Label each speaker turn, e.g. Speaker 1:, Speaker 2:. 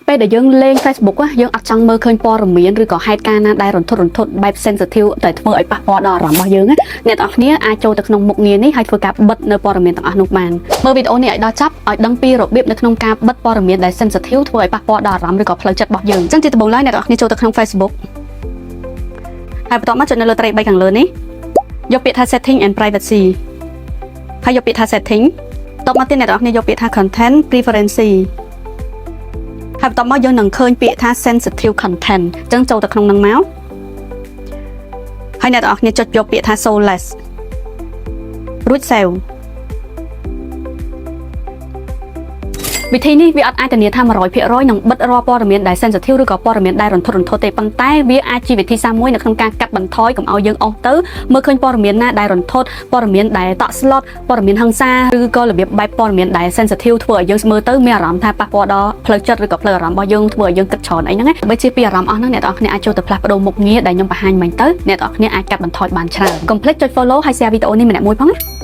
Speaker 1: ពេលដែលយើងលេង Facebook យើងអត់ចង់មើលឃើញព័ត៌មានឬក៏ហេតុការណ៍ណាដែលរន្ធត់បែប sensitive តែធ្វើឲ្យប៉ះពាល់ដល់អារម្មណ៍របស់យើងអ្នកទាំងអស់គ្នាអាចចូលទៅក្នុងមុខងារនេះហើយធ្វើការបិទនៅព័ត៌មានទាំងអស់នោះបានមើលវីដេអូនេះឲ្យដល់ចប់ឲ្យដឹងពីរបៀបនៅក្នុងការបិទព័ត៌មានដែល sensitive ធ្វើឲ្យប៉ះពាល់ដល់អារម្មណ៍ឬក៏ផ្លូវចិត្តរបស់យើងអញ្ចឹងជាដំបូងឡើយអ្នកទាំងអស់គ្នាចូលទៅក្នុង Facebook ហើយបន្ទាប់មកចុចនៅលើត្រី3ខាងលើនេះយកពាក្យថា setting and privacy ហើយយកពាក្យថា setting តបមកទៀតអ្នកទាំងអស់គ្នាយកពាក្យថា content preference ហើយបន្ទាប់មកយើងនឹងឃើញពាក្យថា sensitive content អញ្ចឹងចូលទៅក្នុងនឹងមកហើយអ្នកទាំងអស់គ្នាចុចយកពាក្យថា show less រួច save វិធីនេះវាអត់អាចធានាថា 100% នឹងបិទរាល់ព័ត៌មានដែល sensitive ឬក៏ព័ត៌មានដែលរន្ធត់ទេប៉ុន្តែវាអាចជាវិធីសាស្ត្រមួយនៅក្នុងការកាត់បន្ថយកុំឲ្យយើងអស់ទៅមើលឃើញព័ត៌មានណាដែលរន្ធត់ព័ត៌មានដែលតក់ស្លុតព័ត៌មានហិង្សាឬក៏របៀបបែបព័ត៌មានដែល sensitive ធ្វើឲ្យយើងមើលទៅមានអារម្មណ៍ថាប៉ះពាល់ដល់ផ្លូវចិត្តឬក៏ផ្លូវអារម្មណ៍របស់យើងធ្វើឲ្យយើងគិតច្រើនអីហ្នឹងបើជាពីអារម្មណ៍អស់ហ្នឹងអ្នកនរគ្នាអាចចូលទៅផ្លាស់ប្ដូរមុខងារដែលខ្ញុំបង្ហាញមិញទៅអ្នកនរគ្នាអាចកាត់បន្ថយបានច្រើនកុំភ្លេចចុច follow ហើយ share វីដេអូនេះម្នាក់មួយផងណា